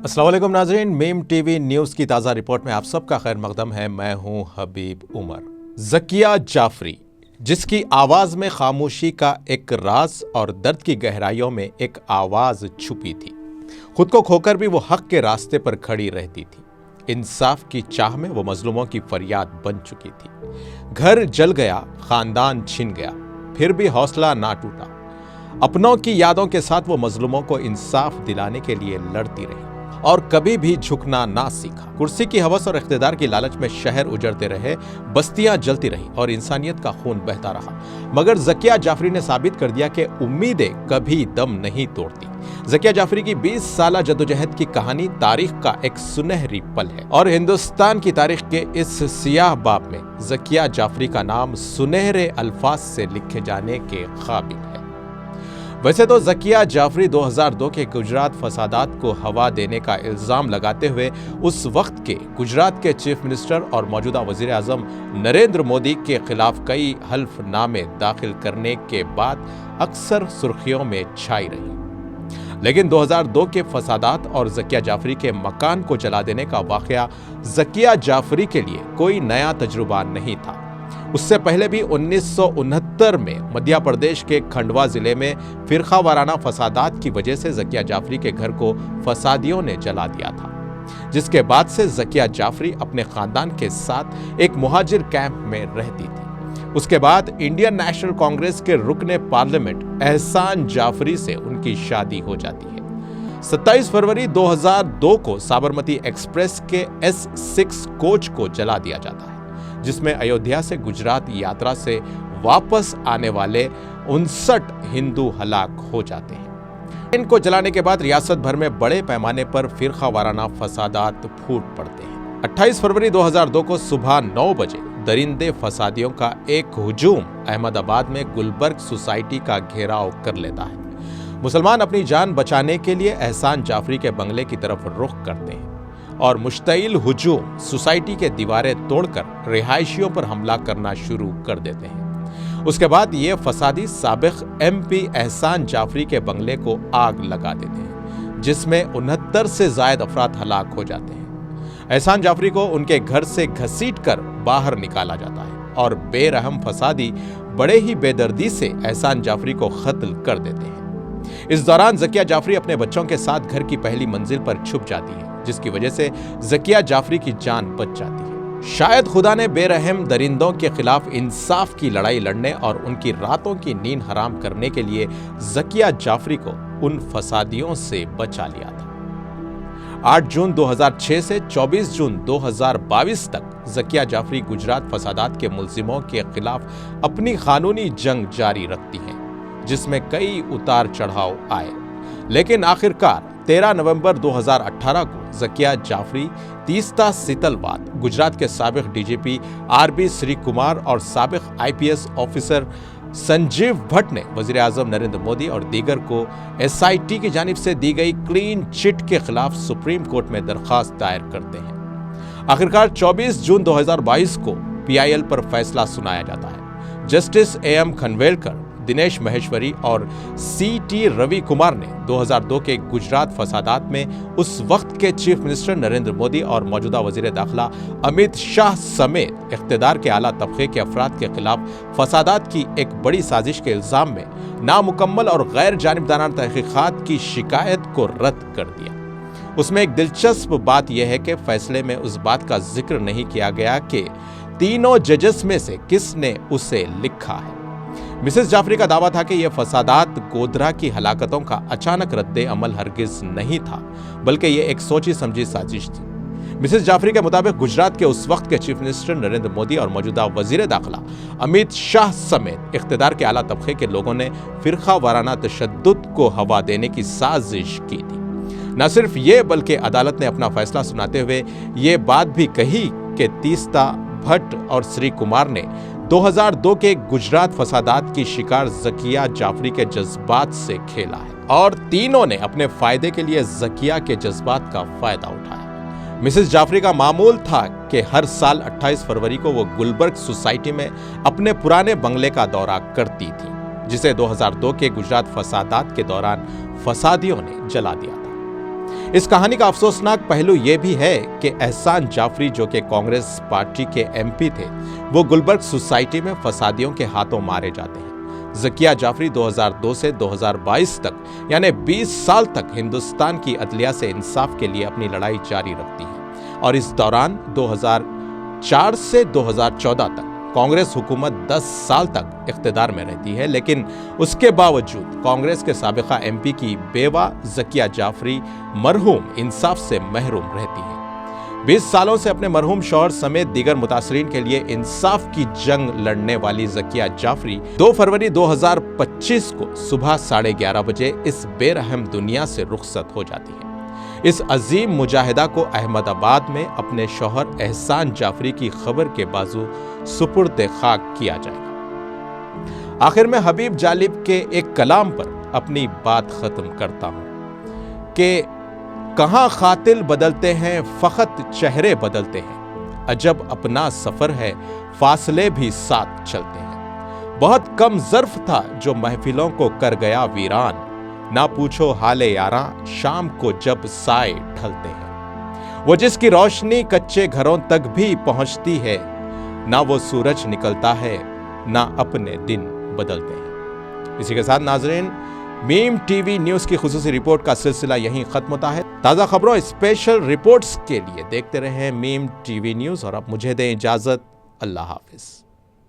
अस्सलाम वालेकुम नाज़रीन, मेम टीवी न्यूज़ की ताज़ा रिपोर्ट में आप सबका खैर मकदम है। मैं हूं हबीब उमर। ज़किया जाफरी, जिसकी आवाज़ में खामोशी का एक राज और दर्द की गहराइयों में एक आवाज़ छुपी थी। खुद को खोकर भी वो हक के रास्ते पर खड़ी रहती थी। इंसाफ की चाह में वो मजलूमों की फरियाद बन चुकी थी। घर जल गया, खानदान छिन गया, फिर भी हौसला ना टूटा। अपनों की यादों के साथ वो मजलूमों को इंसाफ दिलाने के लिए लड़ती रही और कभी भी झुकना ना सीखा। कुर्सी की हवस और इख्तिदार की लालच में शहर उजड़ते रहे, बस्तियां जलती रही और इंसानियत का खून बहता रहा। मगर ज़किया जाफरी ने साबित कर दिया कि उम्मीदें कभी दम नहीं तोड़ती। ज़किया जाफरी की 20 साला जद्दोजहद की कहानी तारीख का एक सुनहरी पल है और हिंदुस्तान की तारीख के इस सियाह बाब में ज़किया जाफरी का नाम सुनहरे अल्फाज से लिखे जाने के काबिल है। वैसे तो ज़किया जाफरी 2002 के गुजरात फसादात को हवा देने का इल्ज़ाम लगाते हुए उस वक्त के गुजरात के चीफ मिनिस्टर और मौजूदा वज़ीर आज़म नरेंद्र मोदी के खिलाफ कई हल्फनामे दाखिल करने के बाद अक्सर सुर्खियों में छाई रही। लेकिन 2002 के फसादात और ज़किया जाफरी के मकान को जला देने का वाक़या ज़किया जाफरी के लिए कोई नया तजुर्बा नहीं था। उससे पहले भी 1969 में मध्य प्रदेश के खंडवा जिले में फिरका वाराना फसादात की वजह से ज़किया जाफरी के घर को फसादियों ने जला दिया था, जिसके बाद से ज़किया जाफरी अपने खानदान के साथ एक मुहाजिर कैंप में रहती थी। उसके बाद इंडियन नेशनल कांग्रेस के रुकने पार्लियामेंट एहसान जाफरी से उनकी शादी हो जाती है। 27 फरवरी 2002 को साबरमती एक्सप्रेस के S6 कोच को जला दिया जाता है, जिसमें अयोध्या से गुजरात यात्रा से वापस आने वाले 59 हिंदू हलाक हो जाते हैं। इनको जलाने के बाद रियासत भर में बड़े पैमाने पर फिरका वाराना फसादात फूट पड़ते हैं। 28 फरवरी 2002 को सुबह 9 बजे दरिंदे फसादियों का एक हुजूम अहमदाबाद में गुलबर्ग सोसाइटी का घेराव कर लेता है। मुसलमान अपनी जान बचाने के लिए एहसान जाफरी के बंगले की तरफ रुख करते हैं और मुश्तइल हुजूम सोसाइटी के दीवारें तोड़कर रिहायशियों पर हमला करना शुरू कर देते हैं। उसके बाद ये फसादी साबिक MP एहसान जाफरी के बंगले को आग लगा देते हैं, जिसमें 69 से जायद अफराद हलाक हो जाते हैं। एहसान जाफरी को उनके घर से घसीटकर बाहर निकाला जाता है और बेरहम फसादी बड़े ही बेदर्दी से एहसान जाफरी को कत्ल कर देते हैं। इस दौरान ज़किया जाफरी अपने बच्चों के साथ घर की पहली मंजिल पर छुप जाती है, जिसकी वजह से ज़किया जाफरी की जान बच जाती है। शायद खुदा ने बेरहम दरिंदों के खिलाफ इंसाफ की लड़ाई लड़ने और उनकी रातों की नींद हराम करने के लिए ज़किया जाफरी को उन फसादियों से बचा लिया था। 8 जून 2006 से 24 जून 2022 तक ज़किया जाफरी गुजरात फसादात के मुल्जिमों के खिलाफ अपनी कानूनी जंग जारी रखती हैं, जिसमें कई उतार चढ़ाव आए, लेकिन आखिरकार 13 नवंबर 2018 को ज़किया जाफरी, तीस्ता सीतलवाद, गुजरात के साबिक DGP RB श्री कुमार और साबिक IPS ऑफिसर संजीव भट्ट ने वज़ीर आज़म नरेंद्र मोदी और दीगर को SIT की जानिब से दी गई क्लीन चिट के खिलाफ सुप्रीम कोर्ट में दरखास्त दायर करते हैं। आखिरकार 24 जून 2022 को PIL पर फैसला सुनाया जाता है। जस्टिस AM खनवेलकर, दिनेश महेश्वरी और CT रवि कुमार ने 2002 के गुजरात फसादात में उस वक्त के चीफ मिनिस्टर नरेंद्र मोदी और मौजूदा वजीर दाखिला अमित शाह समेत इख्तिदार के आला तबके के अफराद के खिलाफ फसादात की एक बड़ी साजिश के इल्जाम में नामुकम्मल और गैर जानिबदाराना तहकीकात की शिकायत को रद्द कर दिया। उसमें एक दिलचस्प बात यह है कि फैसले में उस बात का जिक्र नहीं किया गया कि तीनों जजेस में से किसने उसे लिखा है। मिसेस जाफरी का दावा था कि यह फसादात गोधरा की हलाकतों का अचानक रद्दे अमल हरगिज नहीं था, बल्कि यह एक सोची समझी साजिश थी। मिसेस जाफरी के मुताबिक गुजरात के उस वक्त के चीफ मिनिस्टर नरेंद्र मोदी और मौजूदा वजीर दाखिला अमित शाह समेत इख्तिदार के आला तबके के लोगों ने फिरका वाराना तशद्दुद को हवा देने की साजिश की थी। न सिर्फ ये, बल्कि अदालत ने अपना फैसला सुनाते हुए ये बात भी कही कि तीस्ता भट्ट और श्री कुमार ने 2002 के गुजरात फसादात की शिकार ज़किया जाफरी के जज्बात से खेला है और तीनों ने अपने फायदे के लिए ज़किया के जज्बात का फायदा उठाया। मिसेस जाफरी का मामूल था कि हर साल 28 फरवरी को वो गुलबर्ग सोसाइटी में अपने पुराने बंगले का दौरा करती थी, जिसे 2002 के गुजरात फसादात के दौरान फसादियों ने जला दिया था। इस कहानी का अफसोसनाक पहलू यह भी है कि एहसान जाफरी, जो कि कांग्रेस पार्टी के एमपी थे, वो गुलबर्ग सोसाइटी में फसादियों के हाथों मारे जाते हैं। ज़किया जाफरी 2002 से 2022 तक यानी 20 साल तक हिंदुस्तान की अदलिया से इंसाफ के लिए अपनी लड़ाई जारी रखती हैं और इस दौरान 2004 से 2014 तक कांग्रेस हुकूमत 10 साल तक इख्तिदार में रहती है, लेकिन उसके बावजूद कांग्रेस के साबिका एमपी की बेवा ज़किया जाफरी मरहूम इंसाफ से महरूम रहती है। 20 सालों से अपने मरहूम शौहर समेत दीगर मुतासरीन के लिए इंसाफ की जंग लड़ने वाली ज़किया जाफरी 2 फरवरी 2025 को सुबह 11:30 बजे इस बेरहम दुनिया से रुखसत हो जाती है। इस अजीम मुजाहिदा को अहमदाबाद में अपने शौहर एहसान जाफरी की खबर के बाजू सुपुर्द खाक किया जाएगा। आखिर में हबीब जालिब के एक कलाम पर अपनी बात खत्म करता हूं कि कहां खातिल बदलते हैं, फकत चेहरे बदलते हैं, अजब अपना सफर है, फासले भी साथ चलते हैं। बहुत कम ज़र्फ था जो महफिलों को कर गया वीरान, ना पूछो हाले यारा, शाम को जब साए ढलते हैं। वो जिसकी रोशनी कच्चे घरों तक भी पहुंचती है, ना वो सूरज निकलता है, ना अपने दिन बदलते हैं। इसी के साथ नाजरीन, मीम टीवी न्यूज़ की खुसूसी रिपोर्ट का सिलसिला यहीं खत्म होता है। ताज़ा खबरों, स्पेशल रिपोर्ट्स के लिए देखते रहें मीम टीवी न्यूज़ और अब मुझे दें इजाज़त। अल्लाह हाफिज़।